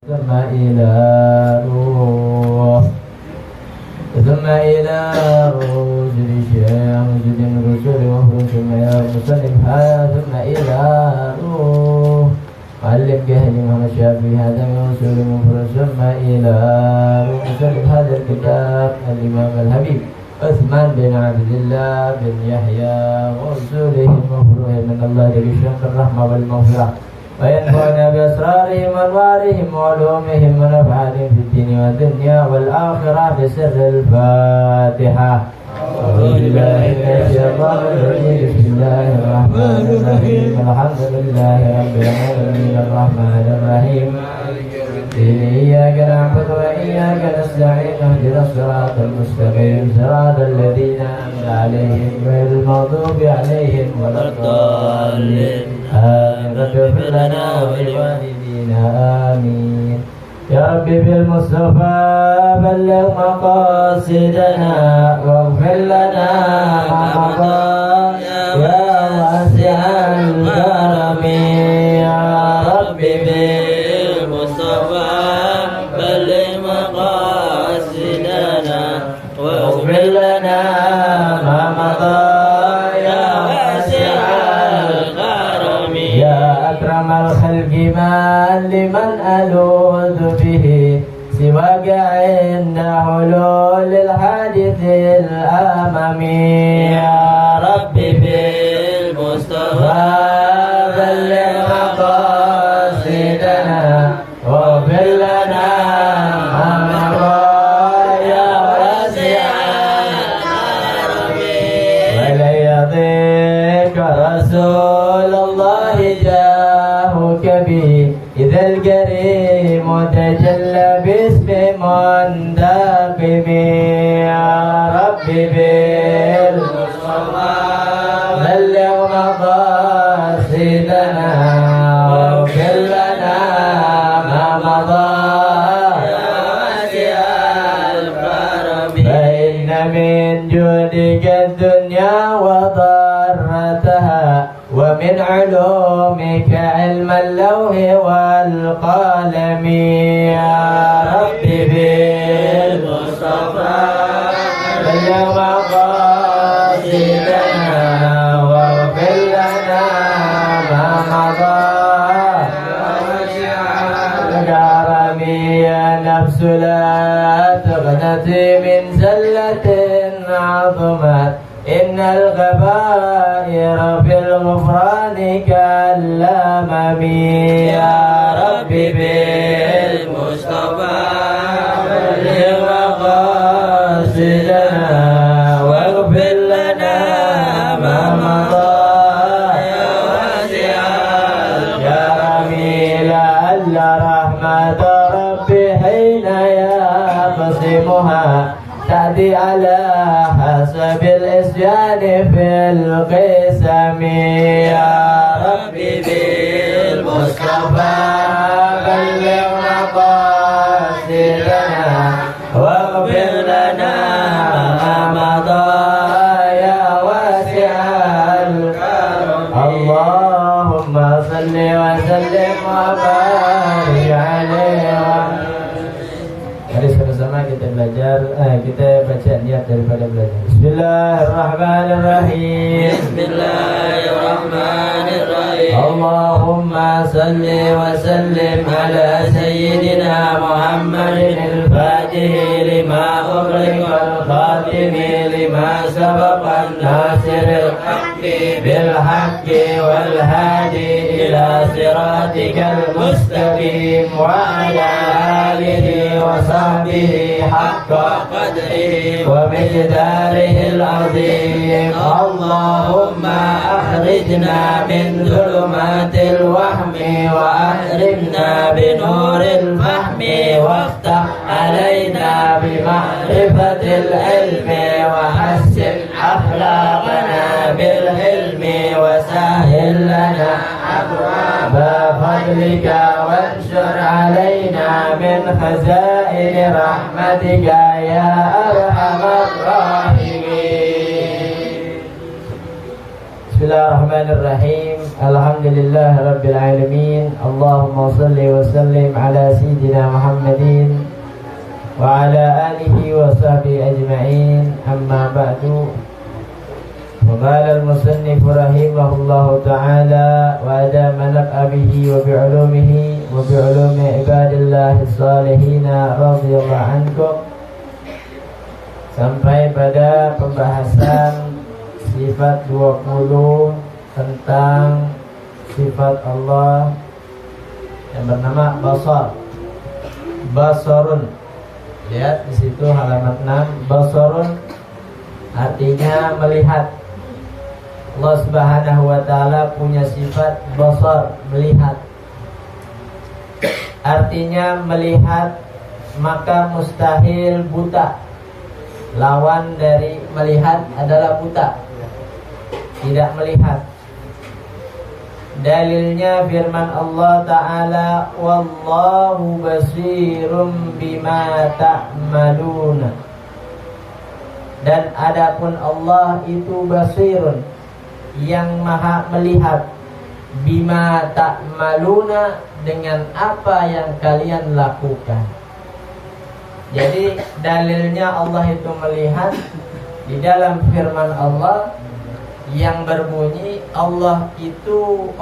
ثم إلى روح ثم إلى رسل الشيخ وجد الرسل وفرس ثم إلى المسلم ثم إلى روح معلم جهل محمد الشافعي هذا من رسول مفرس ثم إلى روح مسلم هذا الكتاب الإمام الحبيب عثمان بن عبد الله بن يحيى ورسوله المفروح من الله للشرف الرحمة والمغفرة وينفعنا بأسرارهم وأنوارهم وعلومهم ونفعهم في الدين والدنيا والآخرة بسر الفاتحة. أعوذ بالله من الشيطان الرجيم. بسم الله الرحمن الرحيم. الحمد لله رب العالمين الرحمن الرحيم. إياك نعبد وإياك نستعين اهدنا الصراط المستقيم صراط الذين أنعمت عليهم غير المغضوب عليهم ولا الضالين. آمين. رب اغفر لنا ولوالدينا آمين. يا رب بالمصطفى بلغ مقاصدنا واغفر لنا ما مضى يا واسع الكرم. يا رب بالمصطفى بلغ مقاصدنا واغفر لنا ما مضى يا واسع الكرم. يا أكرم الخلق من لمن ألوذ به سواك عند حلول الحادث الأمامي. يا رب بالمصطفى بلغ مقاصدنا واغفر لنا ما مضى يا واسع الكرم. ولن يضيق رسول الله جاهك به إذا الكريم تجلى باسم منتقم. يا رب بالمصطفى بلغ مقاصدنا واغفر لنا ما مضى يا واسع الكرم. فإن من جودك الدنيا وضرتها ومن علومك علم اللوح والقلم. يا رب بالمصطفى بلغ مقاصدنا واغفر لنا ما مضى يا الكرم. يا نفس لا تغنتي من زلة عظمت إن الغبائر في الغفران كالأمم. يا رب بالمصطفى بلغ مقاصدنا واغفر لنا ما مضى يا واسع الكرم. لعل رحمة ربي حين يقسمها تعدي على حسب الإسيان في القسم. يا رب بالمصطفى بلغ مقاصدنا واغفر لنا ما مضى يا واسع الكرم. اللهم صل وسلم وبارك عليه. Mari sama-sama kita belajar, kita baca niat daripada belajar. Bismillahirrahmanirrahim. Bismillahirrahmanirrahim. Allahumma salli wa sallim ala sayyidina Muhammadin al-Fatihi lima ughliqa al-khatimi lima sabaqa an-nasiril haqqi bil haqqi wal hadi ila siratikal mustaqim wa ala alihi wa sahbihi haqqa qadrihi wa miqdarihi al-azim. Allahumma akhrijna min dhulumatil wahmi wa akrimna bi nuril fahmi waftah alaina bi ma'rifatil ilmi wa hassin akhlaqana bil hilmi wa sahhil lana abwaba fadlika وانشر علينا من خزائن رحمتك يا أرحم الراحمين. Bismillahirrahmanirrahim. Alhamdulillahirabbil alamin. Allahumma shalli wa sallim ala sayyidina Muhammadin wa ala alihi wa sahbihi ajma'in. Amma ba'du. Wa qala al-musannif rahimahullahu ta'ala wa adama naf'a bihi wa bi'ulumihi wa bi'ulumi ibadillahi shalihin radhiyallahu ankum. Sampai pada pembahasan sifat 20 tentang sifat Allah yang bernama basar. Basarun. Lihat di situ halaman 6. Basarun artinya melihat. Allah Subhanahu wa taala punya sifat basar, melihat. Artinya melihat, maka mustahil buta. Lawan dari melihat adalah buta, tidak melihat. Dalilnya firman Allah Ta'ala, wallahu basirum bima ta'maluna. Dan adapun Allah itu basirun, yang maha melihat, bima ta'maluna, dengan apa yang kalian lakukan. Jadi dalilnya Allah itu melihat di dalam firman Allah yang berbunyi Allah itu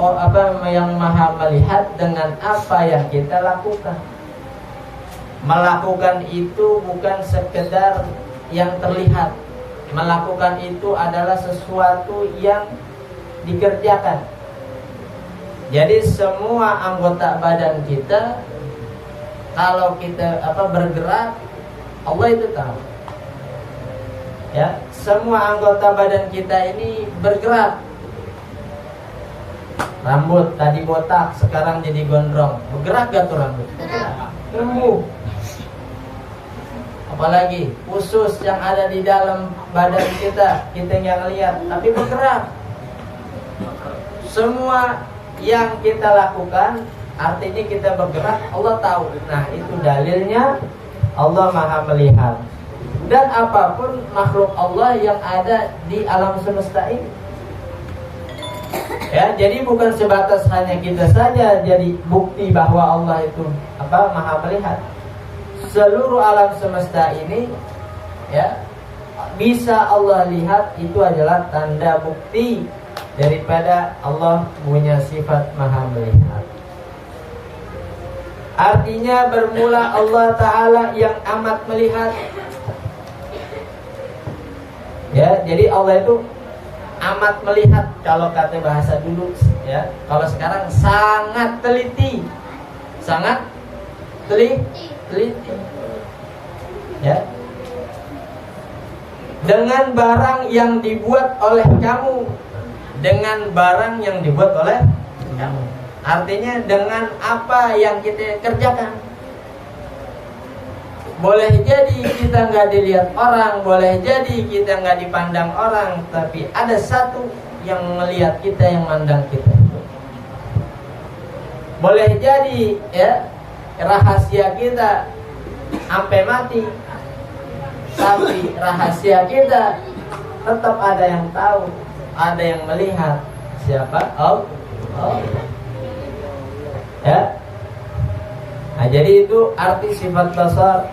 yang maha melihat dengan apa yang kita lakukan. Melakukan itu bukan sekedar yang terlihat. Melakukan itu adalah sesuatu yang dikerjakan. Jadi semua anggota badan kita, kalau kita bergerak, Allah itu tahu. Ya, semua anggota badan kita ini bergerak. Rambut tadi botak, sekarang jadi gondrong. Bergerak gak tuh rambut? Tumbuh. Apalagi usus yang ada di dalam badan kita nggak lihat, tapi bergerak. Semua yang kita lakukan artinya kita bergerak, Allah tahu. Nah, itu dalilnya Allah maha melihat. Dan apapun makhluk Allah yang ada di alam semesta ini. Ya, jadi bukan sebatas hanya kita saja jadi bukti bahwa Allah itu maha melihat. Seluruh alam semesta ini ya bisa Allah lihat, itu adalah tanda bukti daripada Allah punya sifat maha melihat. Artinya bermula Allah Ta'ala yang amat melihat. Ya, jadi Allah itu amat melihat kalau kata bahasa dulu ya. Kalau sekarang sangat teliti. Sangat teliti. Ya. Dengan barang yang dibuat oleh kamu, dengan barang yang dibuat oleh kamu. Artinya dengan apa yang kita kerjakan. Boleh jadi kita nggak dilihat orang, boleh jadi kita nggak dipandang orang, tapi ada satu yang melihat kita, yang mandang kita. Boleh jadi ya rahasia kita sampai mati, tapi rahasia kita tetap ada yang tahu, ada yang melihat. Siapa? Allah. Ya. Nah, jadi itu arti sifat basar.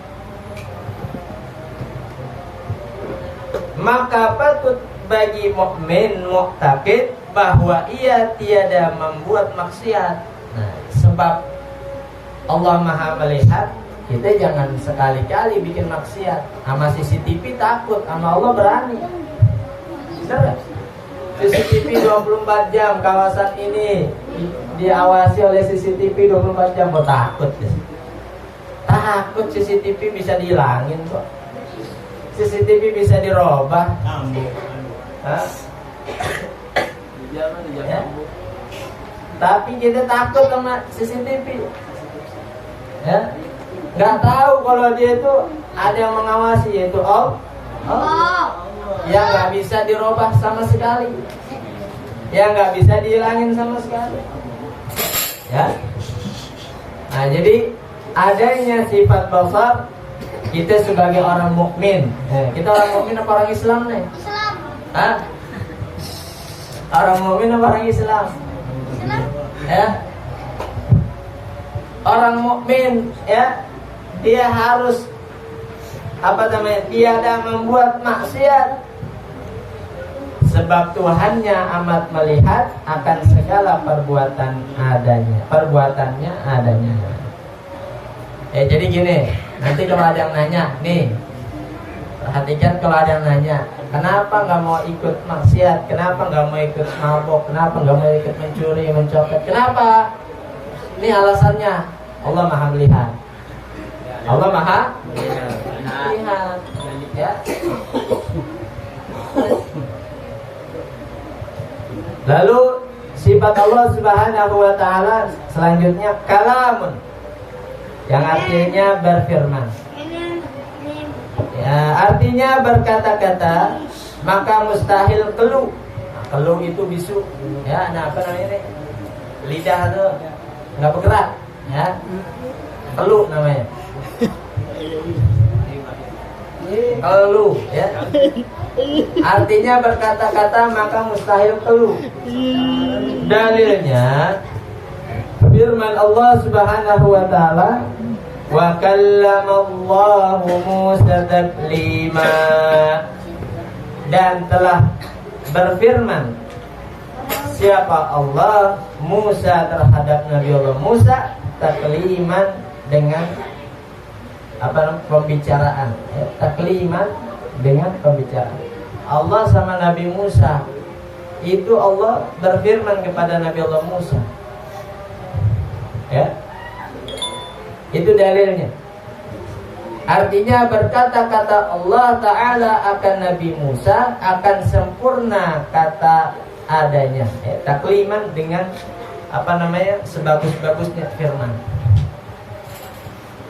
Maka patut bagi mukmin mu'taqid bahwa ia tiada membuat maksiat. Nah, sebab Allah maha melihat, kita jangan sekali-kali bikin maksiat. Sama CCTV takut, sama Allah berani. Benar? CCTV 24 jam kawasan ini diawasi oleh CCTV 24 jam. Kok takut? Takut CCTV bisa dihilangin kok. CCTV bisa dirubah. Ya. Tapi kita takut sama CCTV. Ya. Nggak tahu kalau dia itu ada yang mengawasi, yaitu Allah. Yang nggak bisa dirubah sama sekali, yang nggak bisa dihilangin sama sekali. Ya. Nah, jadi adanya sifat basar, kita sebagai orang mukmin, kita orang mukmin apa orang Islam nih? Islam. Orang mukmin apa orang Islam? Ya. Orang mukmin ya, dia harus apa namanya? Tiada membuat maksiat. Sebab Tuhannya amat melihat akan segala perbuatannya adanya. Jadi gini, nanti kalau ada yang nanya, nih, perhatikan kalau ada yang nanya, kenapa nggak mau ikut maksiat, kenapa nggak mau ikut mabok, kenapa nggak mau ikut mencuri, mencopet, kenapa? Ini alasannya, Allah Maha melihat. Allah Maha melihat, ya. Lalu sifat Allah Subhanahu wa taala selanjutnya kalamun, yang artinya berfirman. Ya, artinya berkata-kata, maka mustahil keluh. Nah, keluh itu bisu. Ya, nah apa namanya ini? Lidah tuh nggak bergerak, ya. Keluh namanya. Keluh, ya. Artinya berkata-kata maka mustahil keluh. Dalilnya firman Allah Subhanahu wa taala, wa kallamallahu Musa taklima, dan telah berfirman siapa Allah Musa terhadap Nabi Allah Musa takliman, dengan pembicaraan, ya, takliman dengan pembicaraan. Allah sama Nabi Musa itu Allah berfirman kepada Nabi Allah Musa, ya. Itu dalilnya. Artinya berkata-kata Allah Ta'ala akan Nabi Musa akan sempurna kata adanya, ya, takliman dengan sebagus-bagusnya firman.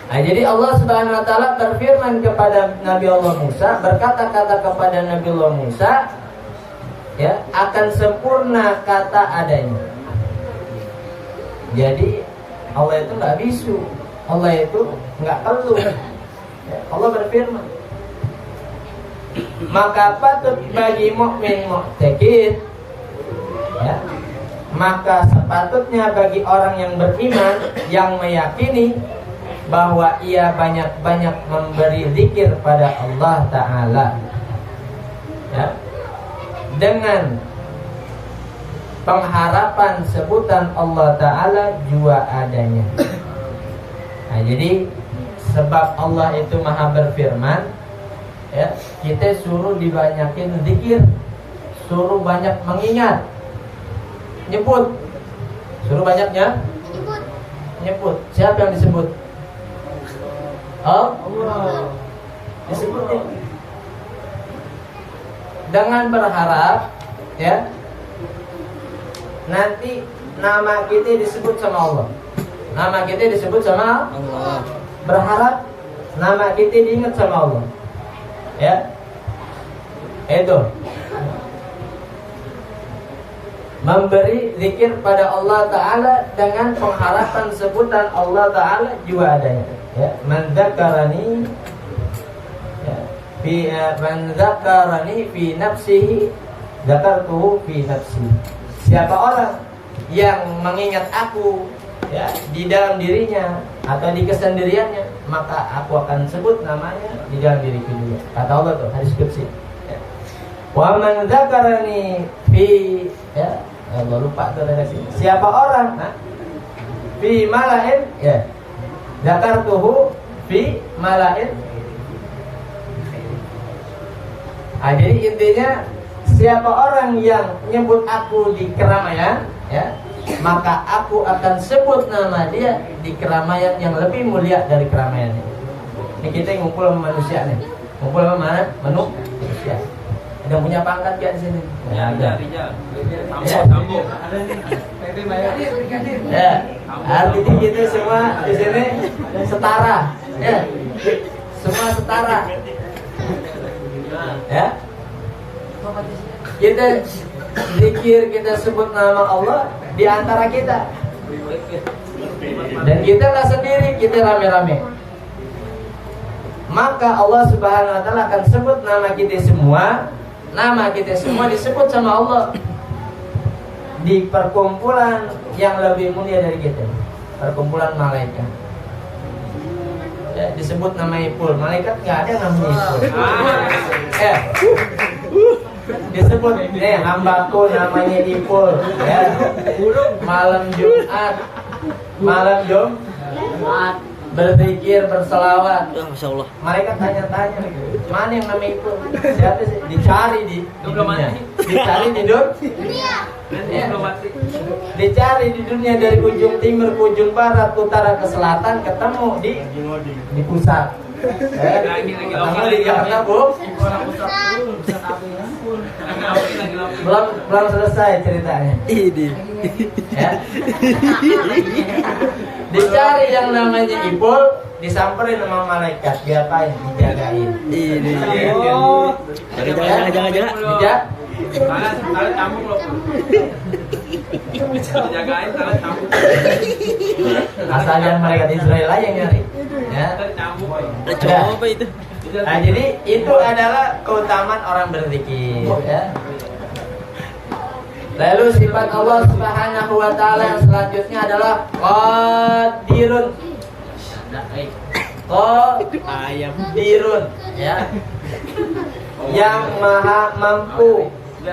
Nah, jadi Allah Subhanahu wa taala berfirman kepada Nabi Allah Musa, berkata-kata kepada Nabi Allah Musa, ya, akan sempurna kata adanya. Jadi Allah itu nggak bisu, Allah itu nggak keluh. Ya, Allah berfirman. Maka patut bagi mukmin mu'taqid, ya, maka sepatutnya bagi orang yang beriman yang meyakini bahwa ia banyak-banyak memberi zikir pada Allah Ta'ala, ya, dengan pengharapan sebutan Allah Ta'ala jua adanya. Nah, jadi sebab Allah itu maha berfirman, ya, kita suruh dibanyakin zikir, suruh banyak mengingat, nyebut, suruh banyaknya nyebut. Siapa yang disebut? Allah disebutnya. Dengan berharap, ya, nanti nama kita disebut sama Allah. Nama kita disebut sama Allah. Berharap nama kita diingat sama Allah, ya. Itu memberi zikir pada Allah Ta'ala dengan pengharapan sebutan Allah Ta'ala juga adanya, ya. Man dzakarani, ya, man dzakarani fi nafsihi dzakartuhu fi nafsi. Siapa orang yang mengingat aku, ya, di dalam dirinya atau di kesendiriannya, maka aku akan sebut namanya di dalam diriku juga. Kata Allah tuh hadis qudsi, ya. Wa man dzakarani fi, ya, Allah lupa tuh dari sini. Siapa orang, fi malain, ya, dzakartuhu fi malain. Jadi intinya siapa orang yang nyebut aku di keramaian, ya, maka aku akan sebut nama dia di keramaian yang lebih mulia dari keramaian ini. Ini kita ngumpul sama manusia nih. Ngumpul sama mana? Manusia. Ada yang punya pangkat gak di sini? Ya, ada. Ya, artinya kita semua di sini setara, ya. Semua setara. Ya. Kita zikir, kita sebut nama Allah di antara kita. Dan kita nggak sendiri, kita rame-rame. Maka Allah Subhanahu wa taala akan sebut nama kita semua. Nama kita semua disebut sama Allah. di perkumpulan yang lebih mulia dari kita, perkumpulan malaikat. Ya, disebut nama Ipul, malaikat nggak ada namanya Ipul. Disebut hambaku namanya Ipul, ya. Malam Jumat, malam Jumat berzikir, berselawat. Masya Allah. Malaikat tanya-tanya, mana yang namanya Ipul? Siapa sih? Dicari di dunia. Dicari di dunia. Ya. Dicari di dunia dari ujung timur ke ujung barat, utara ke selatan, ketemu di pusat. Ketemu di Jakarta, Bu. Belum selesai ceritanya. Ya. Dicari yang namanya Ipul, disamperin sama malaikat, diapain? Dijagain. Jangan. Kalian campur loh. Dijagain kalian campur. Asalnya malaikat Israel aja yang nyari. Ya. Coba itu. Nah, jadi itu adalah keutamaan orang berzikir, ya. Lalu sifat Allah Subhanahu wa taala yang selanjutnya adalah Qadirun. Qadirun, ya. Yang maha mampu.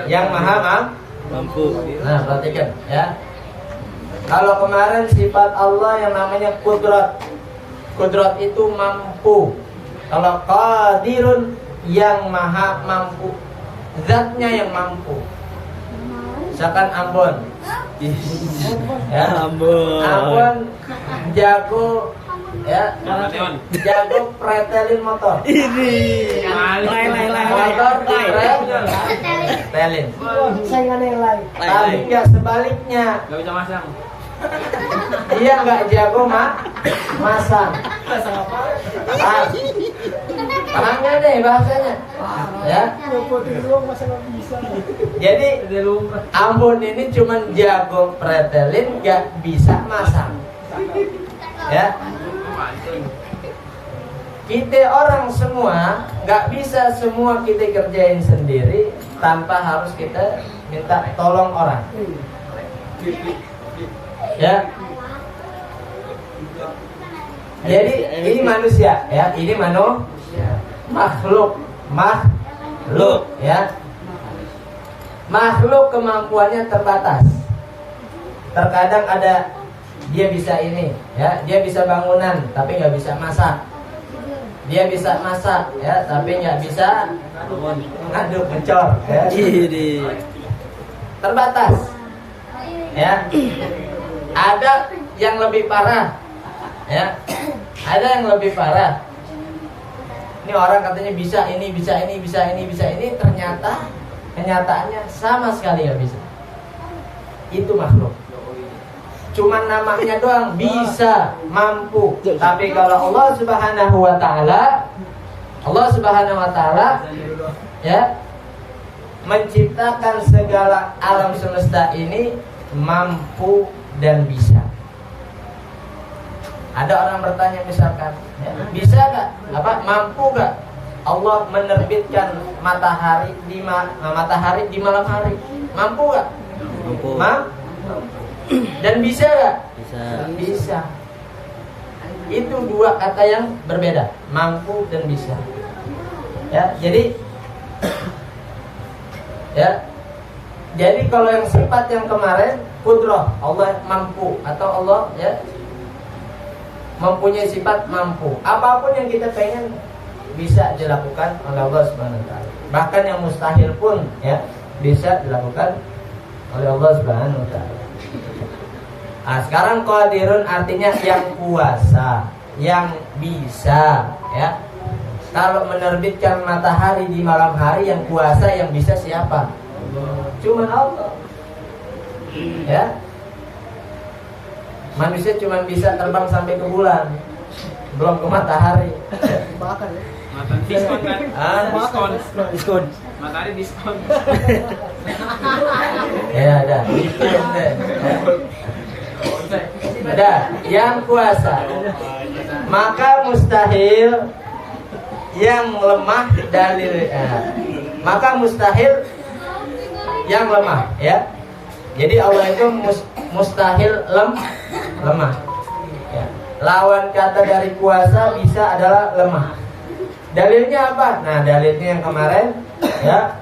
Yang maha mampu. Nah, perhatikan, ya. Kalau kemarin sifat Allah yang namanya Qudrat. Qudrat itu mampu. Kalau Qadirun yang maha mampu, zatnya yang mampu. Misalkan Ambon, ya, Ambon jago, ya, jago pretelin motor. Ini, motor pretelin. Tapi nggak sebaliknya. Nggak bisa masang. Dia nggak jago masang. Tangannya deh bahasanya, ya. Jadi Ambon ini cuman jago pretelin, nggak bisa masang, ya. Kita orang semua nggak bisa semua kita kerjain sendiri tanpa harus kita minta tolong orang, ya. Jadi ini manusia, ya, ini makhluk, ya. Makhluk kemampuannya terbatas. Terkadang ada dia bisa ini, ya, dia bisa bangunan tapi nggak bisa masak. Dia bisa masak, ya, tapi nggak bisa ngaduk ngecor, ya. Terbatas, ya. Ada yang lebih parah, ya. Ada yang lebih parah. Ini orang katanya bisa ini, bisa ini, bisa ini, bisa ini, ternyata kenyataannya sama sekali nggak bisa. Itu makhluk. Cuman namanya doang bisa, mampu. Tapi kalau Allah Subhanahu wa taala, ya, menciptakan segala alam semesta ini mampu dan bisa. Ada orang bertanya misalkan, ya, bisa nggak? Mampu nggak Allah menerbitkan matahari di malam hari? Mampu nggak? Mampu. Dan bisa nggak? Bisa. Itu dua kata yang berbeda, mampu dan bisa. Ya, jadi kalau yang sifat yang kemarin Qudrah, Allah mampu, atau Allah, ya, mempunyai sifat mampu. Apapun yang kita pengen bisa dilakukan oleh Allah Subhanahu wa taala. Bahkan yang mustahil pun, ya, bisa dilakukan oleh Allah Subhanahu wa taala. Nah, sekarang Qadirun artinya yang kuasa, yang bisa, ya. Kalau menerbitkan matahari di malam hari, yang kuasa, yang bisa siapa? Cuman Allah. Ya. Manusia cuma bisa terbang sampai ke bulan, belum ke matahari. Bakar ya. Diskon kan? Diskon. Matahari diskon. Ya, ada. Ada yang kuasa. Maka mustahil yang lemah dalil. Maka mustahil yang lemah, ya. Jadi Allah itu mustahil lemah. Ya. Lawan kata dari kuasa bisa adalah lemah. Dalilnya apa? Nah, dalilnya yang kemarin ya.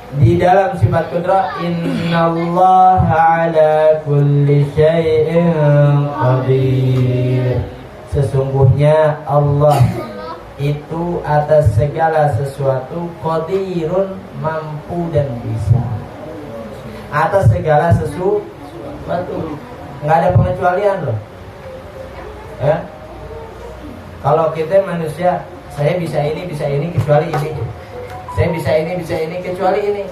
Di dalam sifat kudrah, innallaha ala kulli syai'in qadir. Sesungguhnya Allah itu atas segala sesuatu qadirun, mampu dan bisa. Atas segala sesuatu, nggak ada pengecualian loh. Ya. Kalau kita manusia, saya bisa ini kecuali ini. Saya bisa ini kecuali ini.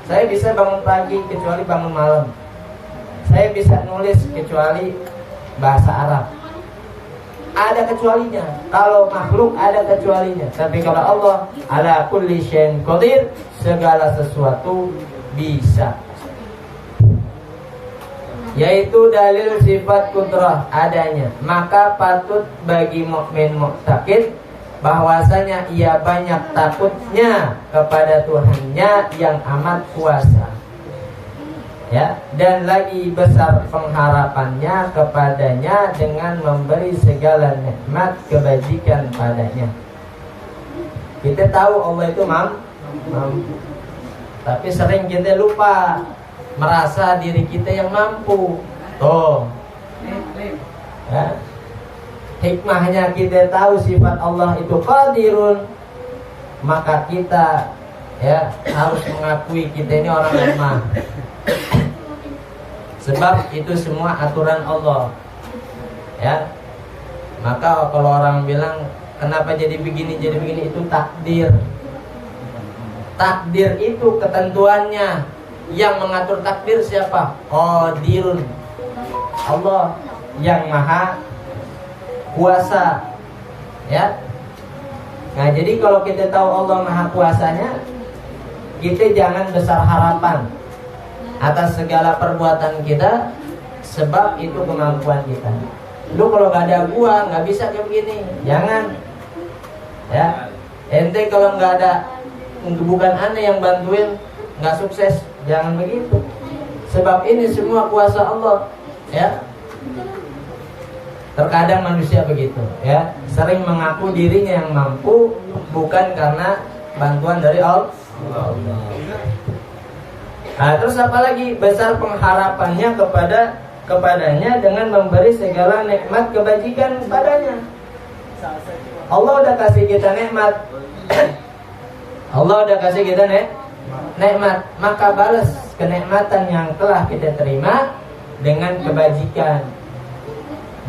Saya bisa bangun pagi kecuali bangun malam. Saya bisa nulis kecuali bahasa Arab. Ada kecualinya. Kalau makhluk ada kecualinya. Tapi kalau Allah ala kulli syai'in qadir, segala sesuatu bisa. Yaitu dalil sifat kudrah adanya. Maka patut bagi mukmin mu'taqid bahwasanya ia banyak takutnya kepada Tuhannya yang amat kuasa, ya, dan lagi besar pengharapannya kepadanya dengan memberi segala nikmat kebajikan padanya. Kita tahu Allah itu mampu, tapi sering kita lupa merasa diri kita yang mampu. Tuh, ya. Hikmahnya kita tahu sifat Allah itu qadirun, maka kita ya harus mengakui kita ini orang lemah. Sebab itu semua aturan Allah. Ya. Maka kalau orang bilang kenapa jadi begini itu takdir. Takdir itu ketentuannya. Yang mengatur takdir siapa? Qadirun. Allah yang maha kuasa, ya. Nah, jadi kalau kita tahu Allah maha kuasanya, kita jangan besar harapan atas segala perbuatan kita, sebab itu kemampuan kita. Lu kalau gak ada gua nggak bisa kayak begini, jangan. Ya, ente kalau nggak ada, bukan aneh yang bantuin, nggak sukses, jangan begitu. Sebab ini semua kuasa Allah, ya. Terkadang manusia begitu, ya, sering mengaku dirinya yang mampu, bukan karena bantuan dari Allah. Nah, terus apa lagi? Besar pengharapannya kepadanya dengan memberi segala nikmat kebajikan padanya. Allah udah kasih kita nikmat. Allah udah kasih kita nikmat, maka balas kenikmatan yang telah kita terima dengan kebajikan,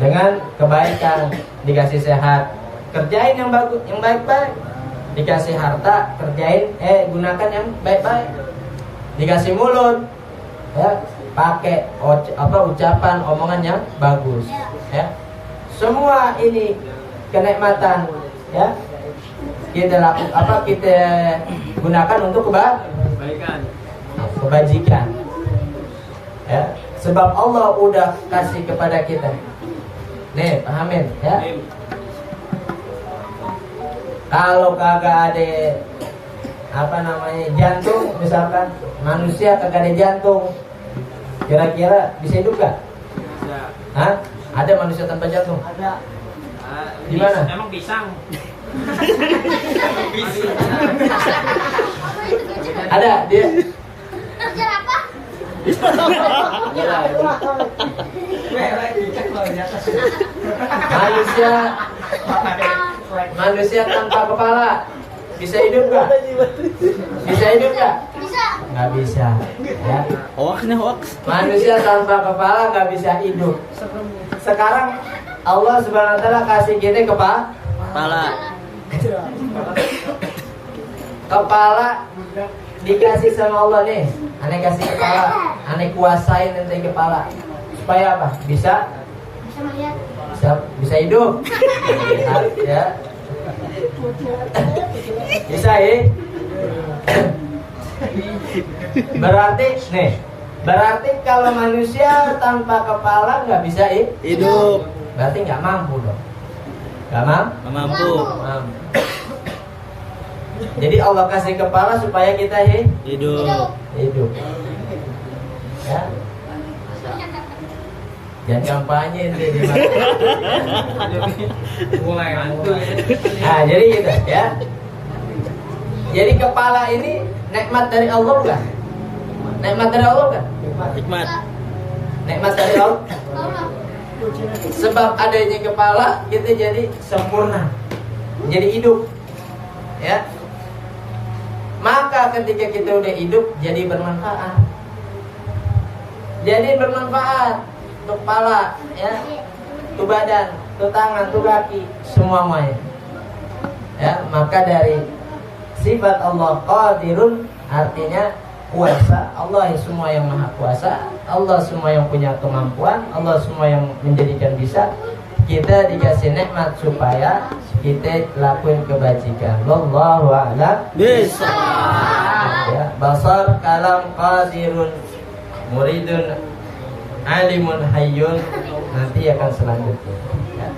dengan kebaikan. Dikasih sehat, kerjain yang bagus, yang baik-baik. Dikasih harta, kerjain, gunakan yang baik-baik. Dikasih mulut, ya, pakai ucapan, omongan yang bagus, ya. Semua ini kenikmatan, ya. Kita gunakan untuk kebajikan, ya. Sebab Allah udah kasih kepada kita. Nih, pahamin, ya. Kalau kagak ada jantung, misalkan manusia kagak ada jantung, kira-kira bisa hidup gak? Bisa. Hah? Ada manusia tanpa jantung? Ada. Gimana? Emang pisang. Ada dia. Belajar apa? Manusia tanpa kepala bisa hidup gak? Bisa hidup gak? Bisa. Nggak bisa, ya. Hoax. Manusia tanpa kepala nggak bisa hidup. Sekarang Allah Subhanahu Wa Taala kasih kita kepala dikasih sama Allah nih. Aneh kasih kepala, aneh kuasain nanti kepala supaya apa? Bisa melihat. bisa hidup, ya. Bisa, ya. Berarti kalau manusia tanpa kepala nggak bisa Hidup. berarti nggak mampu dong. Nggak Mampu. mampu. Jadi Allah kasih kepala supaya kita Hidup. hidup. Ya. Jangan kampanye ente di mana. Mulai ngantuk. Nah, jadi gitu ya. Jadi kepala ini nikmat dari Allah bukan? Nikmat dari Allah bukan? Hikmat. Nikmat dari Allah. Allah. Sebab adanya kepala kita jadi sempurna, jadi hidup, ya. Maka ketika kita udah hidup jadi bermanfaat, tuh kepala, ya, tuh badan, tuh tangan, tuh kaki, semuanya. Ya, maka dari sifat Allah Qadirun artinya kuasa. Allah semua yang maha kuasa, Allah semua yang punya kemampuan, Allah semua yang menjadikan bisa. Kita dikasih nikmat supaya kita lakuin kebajikan. Wallahu a'lam. Bisa. Ya, basar, kalam, qadirun, muridun, alimun, hayyun, nanti akan selanjutnya. Ya.